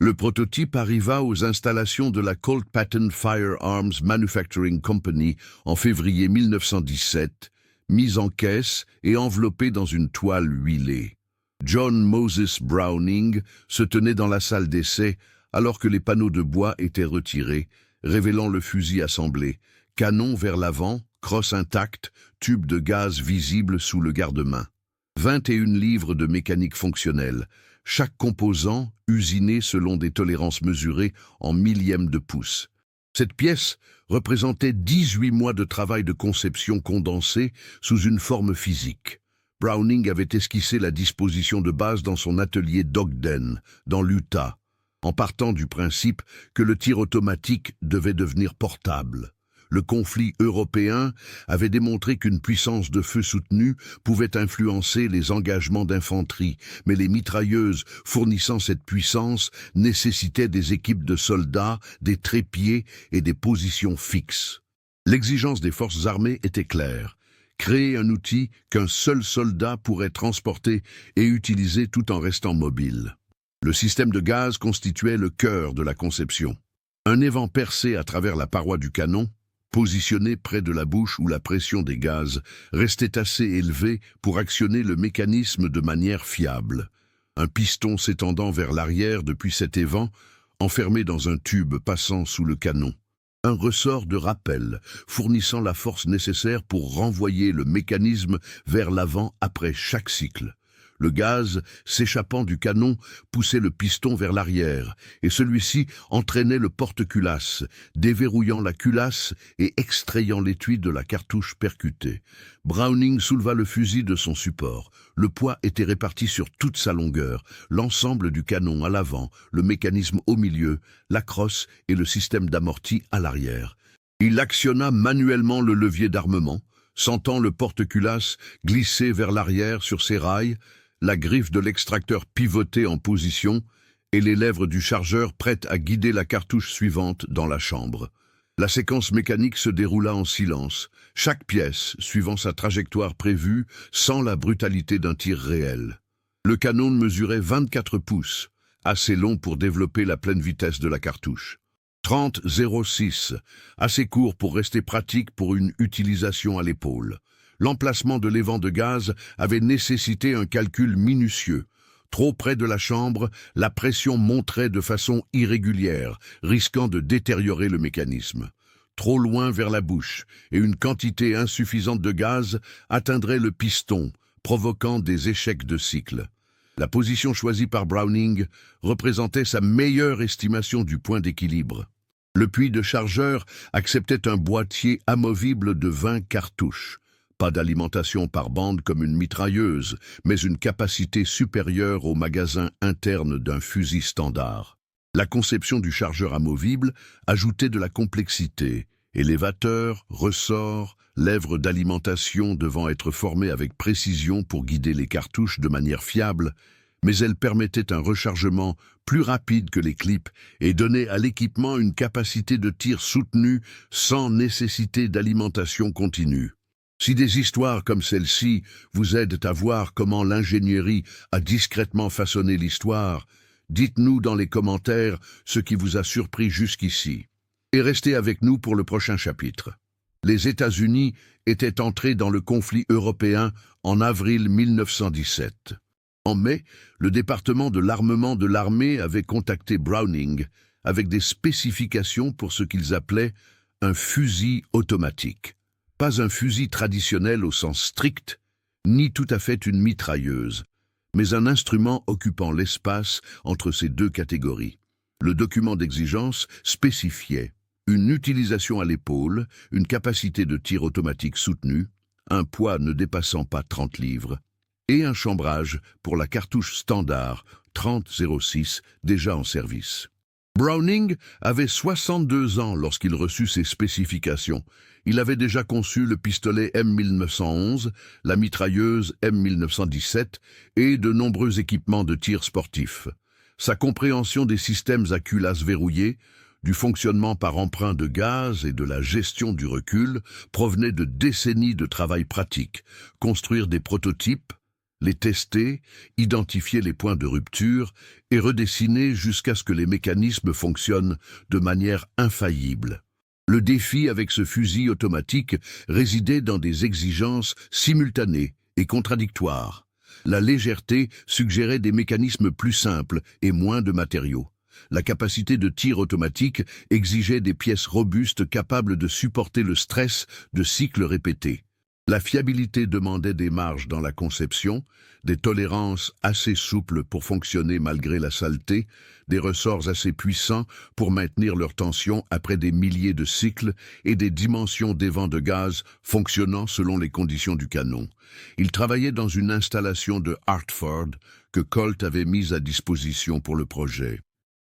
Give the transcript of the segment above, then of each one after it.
Le prototype arriva aux installations de la Colt Patent Firearms Manufacturing Company en février 1917, mis en caisse et enveloppé dans une toile huilée. John Moses Browning se tenait dans la salle d'essai alors que les panneaux de bois étaient retirés, révélant le fusil assemblé, canon vers l'avant, crosse intacte, tube de gaz visible sous le garde-main. 21 livres de mécanique fonctionnelle, chaque composant usiné selon des tolérances mesurées en millièmes de pouce. Cette pièce représentait 18 mois de travail de conception condensé sous une forme physique. Browning avait esquissé la disposition de base dans son atelier d'Ogden, dans l'Utah, en partant du principe que le tir automatique devait devenir portable. Le conflit européen avait démontré qu'une puissance de feu soutenue pouvait influencer les engagements d'infanterie, mais les mitrailleuses fournissant cette puissance nécessitaient des équipes de soldats, des trépieds et des positions fixes. L'exigence des forces armées était claire. Créer un outil qu'un seul soldat pourrait transporter et utiliser tout en restant mobile. Le système de gaz constituait le cœur de la conception. Un évent percé à travers la paroi du canon, positionné près de la bouche où la pression des gaz restait assez élevée pour actionner le mécanisme de manière fiable. Un piston s'étendant vers l'arrière depuis cet évent, enfermé dans un tube passant sous le canon. Un ressort de rappel, fournissant la force nécessaire pour renvoyer le mécanisme vers l'avant après chaque cycle. Le gaz, s'échappant du canon, poussait le piston vers l'arrière, et celui-ci entraînait le porte-culasse, déverrouillant la culasse et extrayant l'étui de la cartouche percutée. Browning souleva le fusil de son support. Le poids était réparti sur toute sa longueur, l'ensemble du canon à l'avant, le mécanisme au milieu, la crosse et le système d'amorti à l'arrière. Il actionna manuellement le levier d'armement, sentant le porte-culasse glisser vers l'arrière sur ses rails, la griffe de l'extracteur pivotée en position et les lèvres du chargeur prêtes à guider la cartouche suivante dans la chambre. La séquence mécanique se déroula en silence, chaque pièce suivant sa trajectoire prévue sans la brutalité d'un tir réel. Le canon mesurait 24 pouces, assez long pour développer la pleine vitesse de la cartouche. 30,06, assez court pour rester pratique pour une utilisation à l'épaule. L'emplacement de l'évent de gaz avait nécessité un calcul minutieux. Trop près de la chambre, la pression monterait de façon irrégulière, risquant de détériorer le mécanisme. Trop loin vers la bouche, et une quantité insuffisante de gaz atteindrait le piston, provoquant des échecs de cycle. La position choisie par Browning représentait sa meilleure estimation du point d'équilibre. Le puits de chargeur acceptait un boîtier amovible de 20 cartouches. Pas d'alimentation par bande comme une mitrailleuse, mais une capacité supérieure au magasin interne d'un fusil standard. La conception du chargeur amovible ajoutait de la complexité. Élévateur, ressort, lèvres d'alimentation devant être formées avec précision pour guider les cartouches de manière fiable, mais elle permettait un rechargement plus rapide que les clips et donnait à l'équipement une capacité de tir soutenue sans nécessité d'alimentation continue. Si des histoires comme celle-ci vous aident à voir comment l'ingénierie a discrètement façonné l'histoire, dites-nous dans les commentaires ce qui vous a surpris jusqu'ici. Et restez avec nous pour le prochain chapitre. Les États-Unis étaient entrés dans le conflit européen en avril 1917. En mai, le département de l'armement de l'armée avait contacté Browning avec des spécifications pour ce qu'ils appelaient un fusil automatique. Pas un fusil traditionnel au sens strict, ni tout à fait une mitrailleuse, mais un instrument occupant l'espace entre ces deux catégories. Le document d'exigence spécifiait une utilisation à l'épaule, une capacité de tir automatique soutenue, un poids ne dépassant pas 30 livres, et un chambrage pour la cartouche standard 30-06 déjà en service. Browning avait 62 ans lorsqu'il reçut ces spécifications. Il avait déjà conçu le pistolet M1911, la mitrailleuse M1917 et de nombreux équipements de tir sportifs. Sa compréhension des systèmes à culasse verrouillée, du fonctionnement par emprunt de gaz et de la gestion du recul provenait de décennies de travail pratique. Construire des prototypes, les tester, identifier les points de rupture et redessiner jusqu'à ce que les mécanismes fonctionnent de manière infaillible. Le défi avec ce fusil automatique résidait dans des exigences simultanées et contradictoires. La légèreté suggérait des mécanismes plus simples et moins de matériaux. La capacité de tir automatique exigeait des pièces robustes capables de supporter le stress de cycles répétés. La fiabilité demandait des marges dans la conception, des tolérances assez souples pour fonctionner malgré la saleté, des ressorts assez puissants pour maintenir leur tension après des milliers de cycles et des dimensions d'évents de gaz fonctionnant selon les conditions du canon. Il travaillait dans une installation de Hartford que Colt avait mise à disposition pour le projet.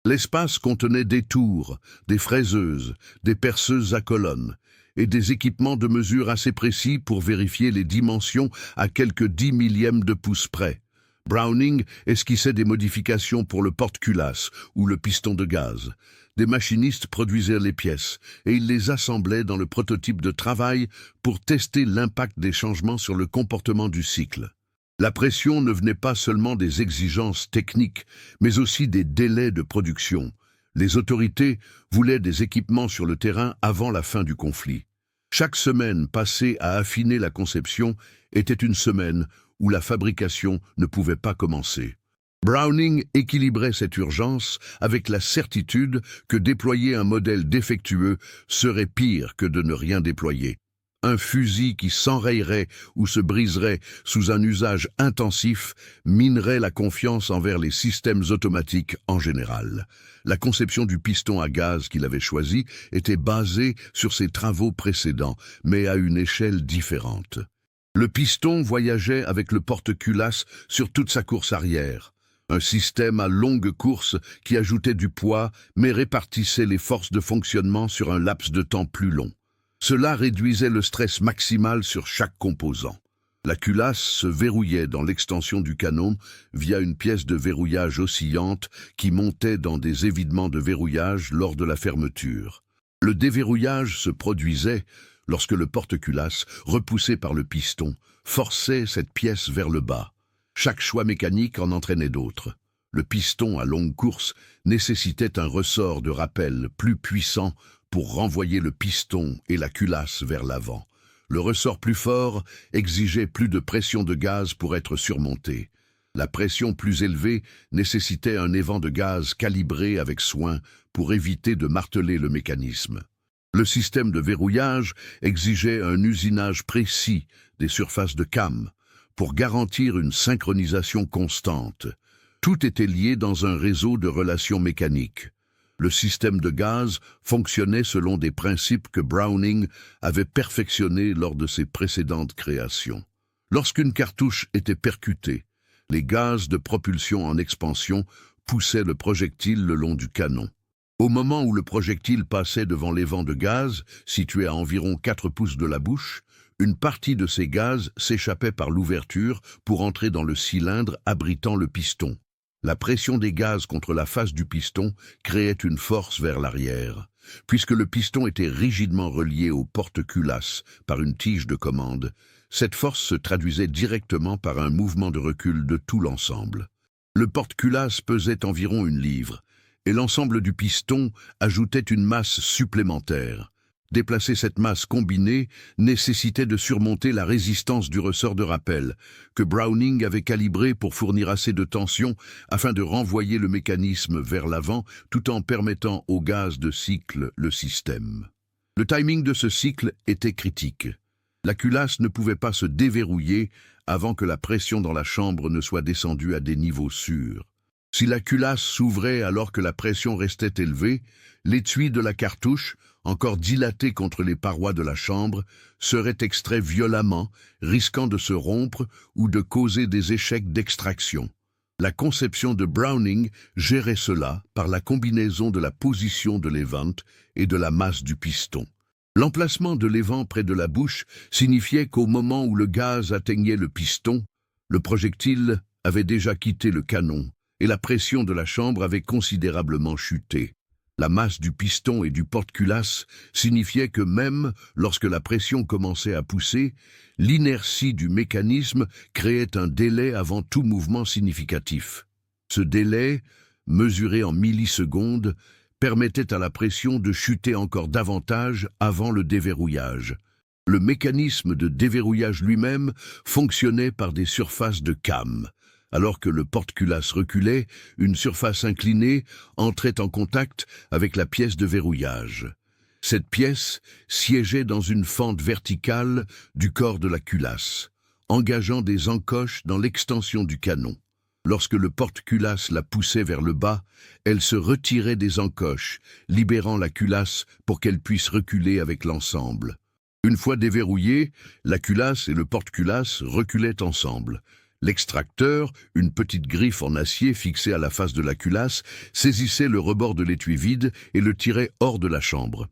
L'espace contenait des tours, des fraiseuses, des perceuses à colonnes et des équipements de mesure assez précis pour vérifier les dimensions à quelques 10 millièmes de pouce près. Browning esquissait des modifications pour le porte-culasse ou le piston de gaz. Des machinistes produisaient les pièces et ils les assemblaient dans le prototype de travail pour tester l'impact des changements sur le comportement du cycle. La pression ne venait pas seulement des exigences techniques, mais aussi des délais de production. Les autorités voulaient des équipements sur le terrain avant la fin du conflit. Chaque semaine passée à affiner la conception était une semaine où la fabrication ne pouvait pas commencer. Browning équilibrait cette urgence avec la certitude que déployer un modèle défectueux serait pire que de ne rien déployer. Un fusil qui s'enrayerait ou se briserait sous un usage intensif minerait la confiance envers les systèmes automatiques en général. La conception du piston à gaz qu'il avait choisi était basée sur ses travaux précédents, mais à une échelle différente. Le piston voyageait avec le porte-culasse sur toute sa course arrière. Un système à longue course qui ajoutait du poids, mais répartissait les forces de fonctionnement sur un laps de temps plus long. Cela réduisait le stress maximal sur chaque composant. La culasse se verrouillait dans l'extension du canon via une pièce de verrouillage oscillante qui montait dans des évidements de verrouillage lors de la fermeture. Le déverrouillage se produisait lorsque le porte-culasse, repoussé par le piston, forçait cette pièce vers le bas. Chaque choix mécanique en entraînait d'autres. Le piston à longue course nécessitait un ressort de rappel plus puissant pour renvoyer le piston et la culasse vers l'avant. Le ressort plus fort exigeait plus de pression de gaz pour être surmonté. La pression plus élevée nécessitait un évent de gaz calibré avec soin pour éviter de marteler le mécanisme. Le système de verrouillage exigeait un usinage précis des surfaces de cam pour garantir une synchronisation constante. Tout était lié dans un réseau de relations mécaniques. Le système de gaz fonctionnait selon des principes que Browning avait perfectionnés lors de ses précédentes créations. Lorsqu'une cartouche était percutée, les gaz de propulsion en expansion poussaient le projectile le long du canon. Au moment où le projectile passait devant l'évent de gaz, situé à environ 4 pouces de la bouche, une partie de ces gaz s'échappait par l'ouverture pour entrer dans le cylindre abritant le piston. La pression des gaz contre la face du piston créait une force vers l'arrière. Puisque le piston était rigidement relié au porte-culasse par une tige de commande, cette force se traduisait directement par un mouvement de recul de tout l'ensemble. Le porte-culasse pesait environ 1 livre, et l'ensemble du piston ajoutait une masse supplémentaire. Déplacer cette masse combinée nécessitait de surmonter la résistance du ressort de rappel, que Browning avait calibré pour fournir assez de tension afin de renvoyer le mécanisme vers l'avant tout en permettant au gaz de cycle le système. Le timing de ce cycle était critique. La culasse ne pouvait pas se déverrouiller avant que la pression dans la chambre ne soit descendue à des niveaux sûrs. Si la culasse s'ouvrait alors que la pression restait élevée, l'étui de la cartouche, encore dilaté contre les parois de la chambre, serait extrait violemment, risquant de se rompre ou de causer des échecs d'extraction. La conception de Browning gérait cela par la combinaison de la position de l'évent et de la masse du piston. L'emplacement de l'évent près de la bouche signifiait qu'au moment où le gaz atteignait le piston, le projectile avait déjà quitté le canon et la pression de la chambre avait considérablement chuté. La masse du piston et du porte-culasse signifiait que même lorsque la pression commençait à pousser, l'inertie du mécanisme créait un délai avant tout mouvement significatif. Ce délai, mesuré en millisecondes, permettait à la pression de chuter encore davantage avant le déverrouillage. Le mécanisme de déverrouillage lui-même fonctionnait par des surfaces de cam. Alors que le porte-culasse reculait, une surface inclinée entrait en contact avec la pièce de verrouillage. Cette pièce siégeait dans une fente verticale du corps de la culasse, engageant des encoches dans l'extension du canon. Lorsque le porte-culasse la poussait vers le bas, elle se retirait des encoches, libérant la culasse pour qu'elle puisse reculer avec l'ensemble. Une fois déverrouillée, la culasse et le porte-culasse reculaient ensemble. L'extracteur, une petite griffe en acier fixée à la face de la culasse, saisissait le rebord de l'étui vide et le tirait hors de la chambre.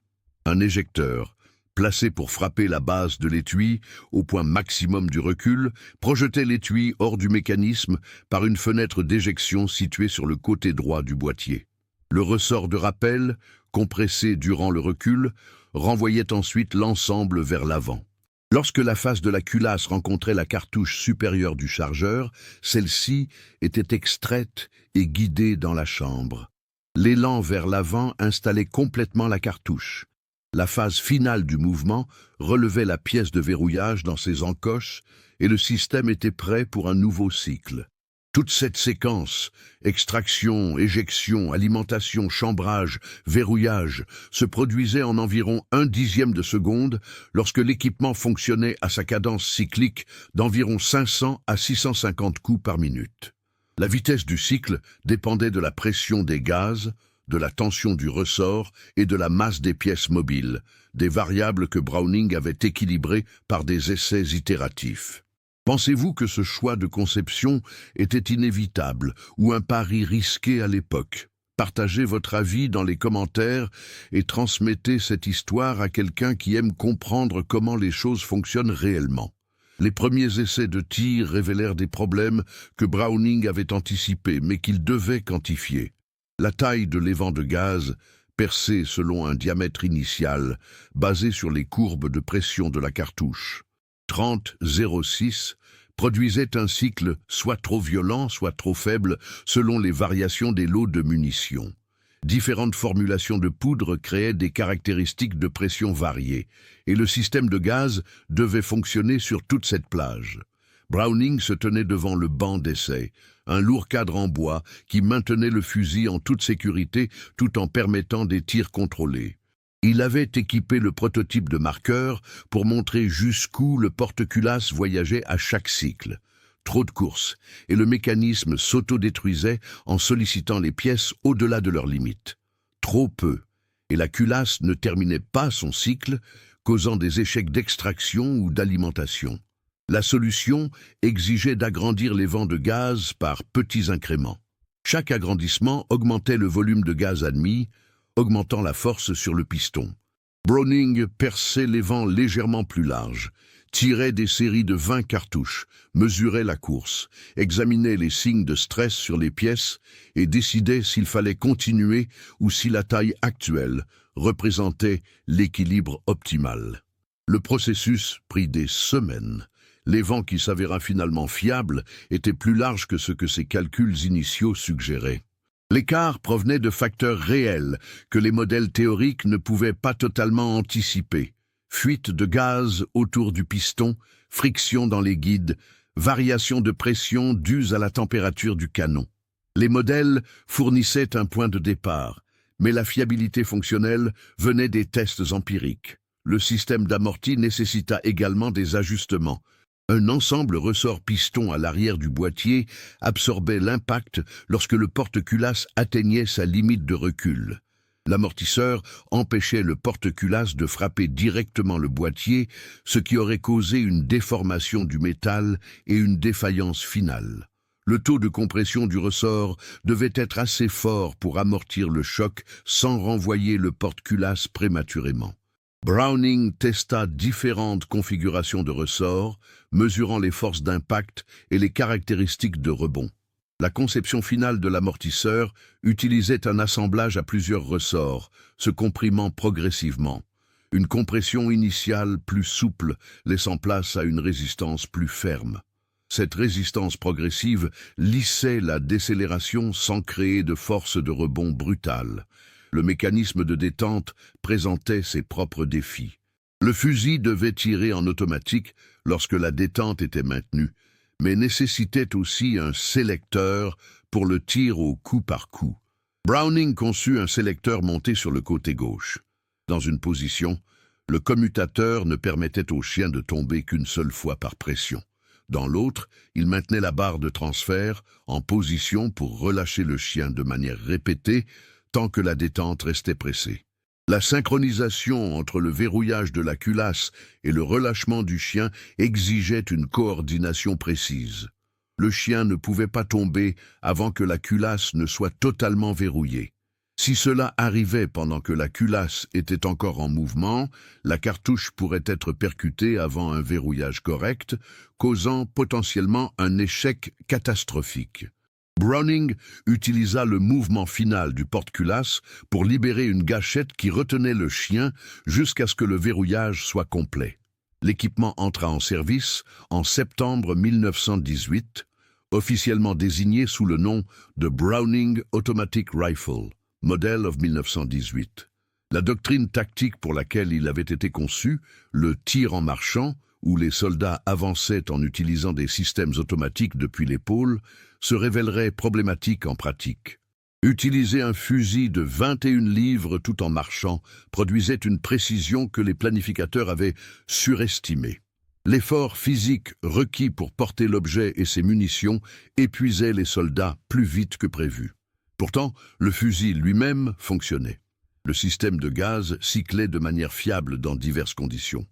Un éjecteur, placé pour frapper la base de l'étui au point maximum du recul, projetait l'étui hors du mécanisme par une fenêtre d'éjection située sur le côté droit du boîtier. Le ressort de rappel, compressé durant le recul, renvoyait ensuite l'ensemble vers l'avant. Lorsque la face de la culasse rencontrait la cartouche supérieure du chargeur, celle-ci était extraite et guidée dans la chambre. L'élan vers l'avant installait complètement la cartouche. La phase finale du mouvement relevait la pièce de verrouillage dans ses encoches et le système était prêt pour un nouveau cycle. Toute cette séquence, extraction, éjection, alimentation, chambrage, verrouillage, se produisait en environ 1/10 de seconde lorsque l'équipement fonctionnait à sa cadence cyclique d'environ 500 à 650 coups par minute. La vitesse du cycle dépendait de la pression des gaz, de la tension du ressort et de la masse des pièces mobiles, des variables que Browning avait équilibrées par des essais itératifs. Pensez-vous que ce choix de conception était inévitable ou un pari risqué à l'époque? Partagez votre avis dans les commentaires et transmettez cette histoire à quelqu'un qui aime comprendre comment les choses fonctionnent réellement. Les premiers essais de tir révélèrent des problèmes que Browning avait anticipés mais qu'il devait quantifier. La taille de l'évent de gaz, percé selon un diamètre initial, basé sur les courbes de pression de la cartouche. 30,06 produisait un cycle soit trop violent, soit trop faible, selon les variations des lots de munitions. Différentes formulations de poudre créaient des caractéristiques de pression variées, et le système de gaz devait fonctionner sur toute cette plage. Browning se tenait devant le banc d'essai, un lourd cadre en bois qui maintenait le fusil en toute sécurité tout en permettant des tirs contrôlés. Il avait équipé le prototype de marqueur pour montrer jusqu'où le porte-culasse voyageait à chaque cycle. Trop de courses, et le mécanisme s'autodétruisait en sollicitant les pièces au-delà de leurs limites. Trop peu, et la culasse ne terminait pas son cycle, causant des échecs d'extraction ou d'alimentation. La solution exigeait d'agrandir les vents de gaz par petits incréments. Chaque agrandissement augmentait le volume de gaz admis, augmentant la force sur le piston. Browning perçait les vents légèrement plus larges, tirait des séries de 20 cartouches, mesurait la course, examinait les signes de stress sur les pièces et décidait s'il fallait continuer ou si la taille actuelle représentait l'équilibre optimal. Le processus prit des semaines. Les vents qui s'avéra finalement fiables étaient plus larges que ce que ses calculs initiaux suggéraient. L'écart provenait de facteurs réels que les modèles théoriques ne pouvaient pas totalement anticiper. Fuite de gaz autour du piston, friction dans les guides, variation de pression dues à la température du canon. Les modèles fournissaient un point de départ, mais la fiabilité fonctionnelle venait des tests empiriques. Le système d'amorti nécessita également des ajustements. Un ensemble ressort-piston à l'arrière du boîtier absorbait l'impact lorsque le porte-culasse atteignait sa limite de recul. L'amortisseur empêchait le porte-culasse de frapper directement le boîtier, ce qui aurait causé une déformation du métal et une défaillance finale. Le taux de compression du ressort devait être assez fort pour amortir le choc sans renvoyer le porte-culasse prématurément. Browning testa différentes configurations de ressorts, mesurant les forces d'impact et les caractéristiques de rebond. La conception finale de l'amortisseur utilisait un assemblage à plusieurs ressorts, se comprimant progressivement. Une compression initiale plus souple, laissant place à une résistance plus ferme. Cette résistance progressive lissait la décélération sans créer de force de rebond brutale. Le mécanisme de détente présentait ses propres défis. Le fusil devait tirer en automatique lorsque la détente était maintenue, mais nécessitait aussi un sélecteur pour le tir au coup par coup. Browning conçut un sélecteur monté sur le côté gauche. Dans une position, le commutateur ne permettait au chien de tomber qu'une seule fois par pression. Dans l'autre, il maintenait la barre de transfert en position pour relâcher le chien de manière répétée tant que la détente restait pressée. La synchronisation entre le verrouillage de la culasse et le relâchement du chien exigeait une coordination précise. Le chien ne pouvait pas tomber avant que la culasse ne soit totalement verrouillée. Si cela arrivait pendant que la culasse était encore en mouvement, la cartouche pourrait être percutée avant un verrouillage correct, causant potentiellement un échec catastrophique. Browning utilisa le mouvement final du porte-culasse pour libérer une gâchette qui retenait le chien jusqu'à ce que le verrouillage soit complet. L'équipement entra en service en septembre 1918, officiellement désigné sous le nom de Browning Automatic Rifle, Model of 1918. La doctrine tactique pour laquelle il avait été conçu, le tir en marchant, où les soldats avançaient en utilisant des systèmes automatiques depuis l'épaule, se révélerait problématique en pratique. Utiliser un fusil de 21 livres tout en marchant produisait une précision que les planificateurs avaient surestimée. L'effort physique requis pour porter l'objet et ses munitions épuisait les soldats plus vite que prévu. Pourtant, le fusil lui-même fonctionnait. Le système de gaz cyclait de manière fiable dans diverses conditions.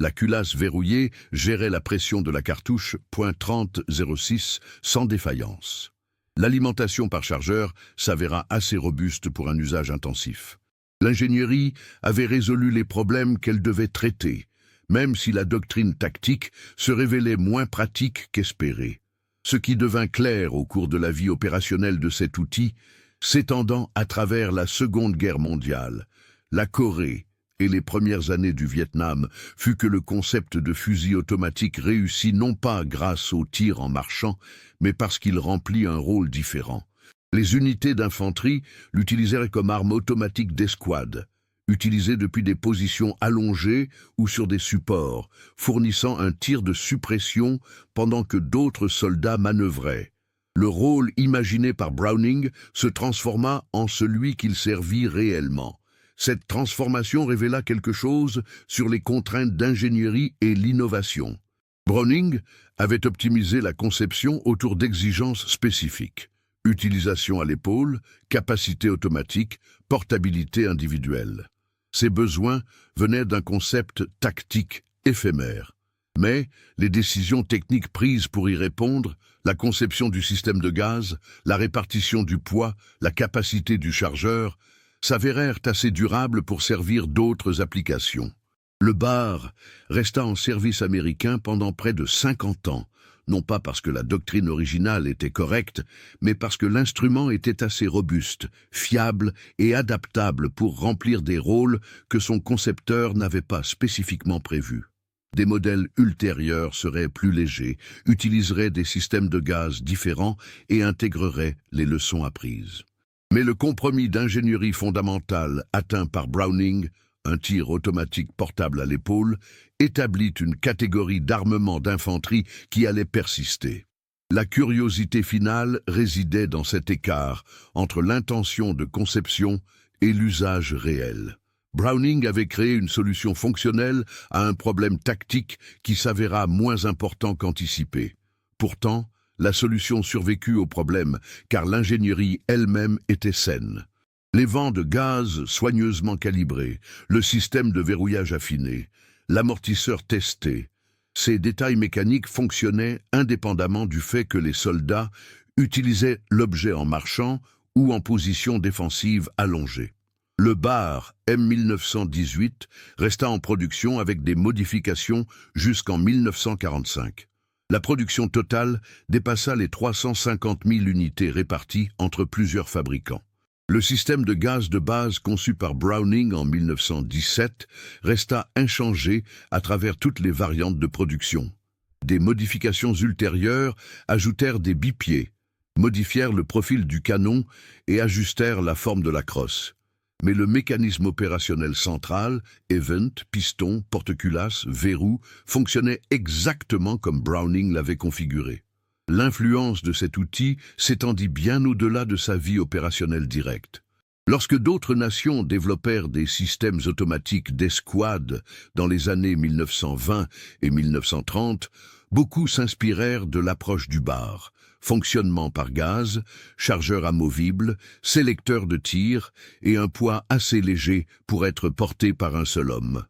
La culasse verrouillée gérait la pression de la cartouche .30-06 sans défaillance. L'alimentation par chargeur s'avéra assez robuste pour un usage intensif. L'ingénierie avait résolu les problèmes qu'elle devait traiter, même si la doctrine tactique se révélait moins pratique qu'espéré. Ce qui devint clair au cours de la vie opérationnelle de cet outil, s'étendant à travers la Seconde Guerre mondiale, la Corée et les premières années du Vietnam, fut que le concept de fusil automatique réussit non pas grâce au tir en marchant, mais parce qu'il remplit un rôle différent. Les unités d'infanterie l'utilisèrent comme arme automatique d'escouade, utilisée depuis des positions allongées ou sur des supports, fournissant un tir de suppression pendant que d'autres soldats manœuvraient. Le rôle imaginé par Browning se transforma en celui qu'il servit réellement. Cette transformation révéla quelque chose sur les contraintes d'ingénierie et l'innovation. Browning avait optimisé la conception autour d'exigences spécifiques. Utilisation à l'épaule, capacité automatique, portabilité individuelle. Ces besoins venaient d'un concept tactique éphémère. Mais les décisions techniques prises pour y répondre, la conception du système de gaz, la répartition du poids, la capacité du chargeur, s'avérèrent assez durables pour servir d'autres applications. Le BAR resta en service américain pendant près de 50 ans, non pas parce que la doctrine originale était correcte, mais parce que l'instrument était assez robuste, fiable et adaptable pour remplir des rôles que son concepteur n'avait pas spécifiquement prévus. Des modèles ultérieurs seraient plus légers, utiliseraient des systèmes de gaz différents et intégreraient les leçons apprises. Mais le compromis d'ingénierie fondamentale atteint par Browning, un tir automatique portable à l'épaule, établit une catégorie d'armement d'infanterie qui allait persister. La curiosité finale résidait dans cet écart entre l'intention de conception et l'usage réel. Browning avait créé une solution fonctionnelle à un problème tactique qui s'avéra moins important qu'anticipé. Pourtant, la solution survécut au problème, car l'ingénierie elle-même était saine. Les vents de gaz soigneusement calibrés, le système de verrouillage affiné, l'amortisseur testé, ces détails mécaniques fonctionnaient indépendamment du fait que les soldats utilisaient l'objet en marchant ou en position défensive allongée. Le BAR M1918 resta en production avec des modifications jusqu'en 1945. La production totale dépassa les 350 000 unités réparties entre plusieurs fabricants. Le système de gaz de base conçu par Browning en 1917 resta inchangé à travers toutes les variantes de production. Des modifications ultérieures ajoutèrent des bipieds, modifièrent le profil du canon et ajustèrent la forme de la crosse. Mais le mécanisme opérationnel central, event, piston, porte-culasse, verrou, fonctionnait exactement comme Browning l'avait configuré. L'influence de cet outil s'étendit bien au-delà de sa vie opérationnelle directe. Lorsque d'autres nations développèrent des systèmes automatiques d'escouade dans les années 1920 et 1930, beaucoup s'inspirèrent de l'approche du bar. Fonctionnement par gaz, chargeur amovible, sélecteur de tir et un poids assez léger pour être porté par un seul homme.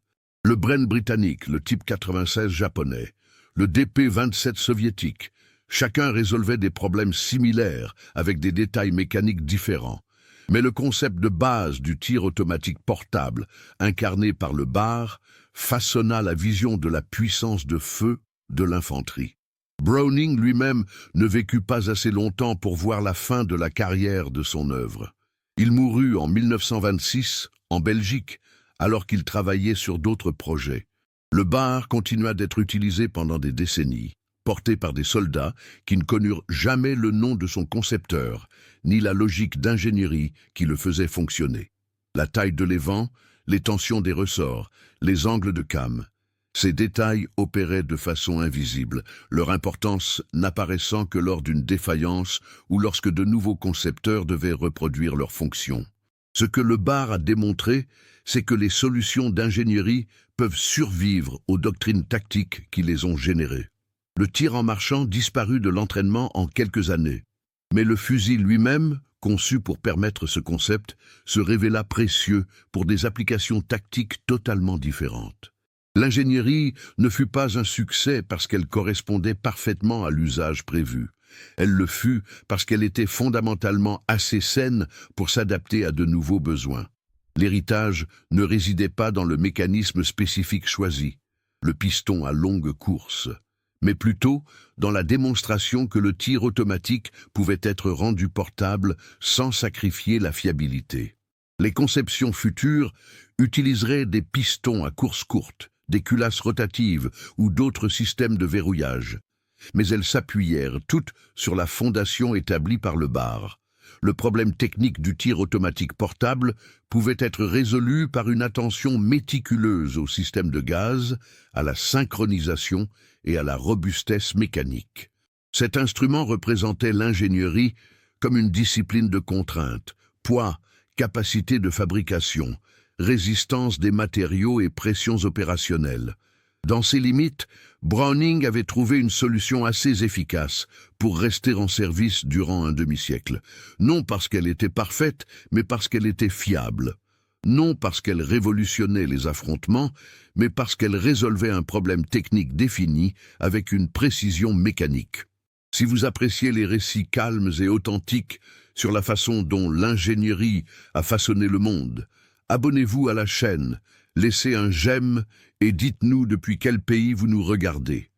Le Bren britannique, le Type 96 japonais, le DP-27 soviétique, chacun résolvait des problèmes similaires avec des détails mécaniques différents. Mais le concept de base du tir automatique portable, incarné par le bar, façonna la vision de la puissance de feu de l'infanterie. Browning lui-même ne vécut pas assez longtemps pour voir la fin de la carrière de son œuvre. Il mourut en 1926, en Belgique, alors qu'il travaillait sur d'autres projets. Le bar continua d'être utilisé pendant des décennies, porté par des soldats qui ne connurent jamais le nom de son concepteur, ni la logique d'ingénierie qui le faisait fonctionner. La taille de l'évent, les tensions des ressorts, les angles de came. Ces détails opéraient de façon invisible, leur importance n'apparaissant que lors d'une défaillance ou lorsque de nouveaux concepteurs devaient reproduire leurs fonctions. Ce que le bar a démontré, c'est que les solutions d'ingénierie peuvent survivre aux doctrines tactiques qui les ont générées. Le tir en marchant disparut de l'entraînement en quelques années, mais le fusil lui-même, conçu pour permettre ce concept, se révéla précieux pour des applications tactiques totalement différentes. L'ingénierie ne fut pas un succès parce qu'elle correspondait parfaitement à l'usage prévu. Elle le fut parce qu'elle était fondamentalement assez saine pour s'adapter à de nouveaux besoins. L'héritage ne résidait pas dans le mécanisme spécifique choisi, le piston à longue course, mais plutôt dans la démonstration que le tir automatique pouvait être rendu portable sans sacrifier la fiabilité. Les conceptions futures utiliseraient des pistons à course courte, des culasses rotatives ou d'autres systèmes de verrouillage. Mais elles s'appuyèrent toutes sur la fondation établie par le bar. Le problème technique du tir automatique portable pouvait être résolu par une attention méticuleuse au système de gaz, à la synchronisation et à la robustesse mécanique. Cet instrument représentait l'ingénierie comme une discipline de contrainte, poids, capacité de fabrication, résistance des matériaux et pressions opérationnelles. Dans ces limites, Browning avait trouvé une solution assez efficace pour rester en service durant un demi-siècle. Non parce qu'elle était parfaite, mais parce qu'elle était fiable. Non parce qu'elle révolutionnait les affrontements, mais parce qu'elle résolvait un problème technique défini avec une précision mécanique. Si vous appréciez les récits calmes et authentiques sur la façon dont l'ingénierie a façonné le monde, abonnez-vous à la chaîne, laissez un j'aime et dites-nous depuis quel pays vous nous regardez.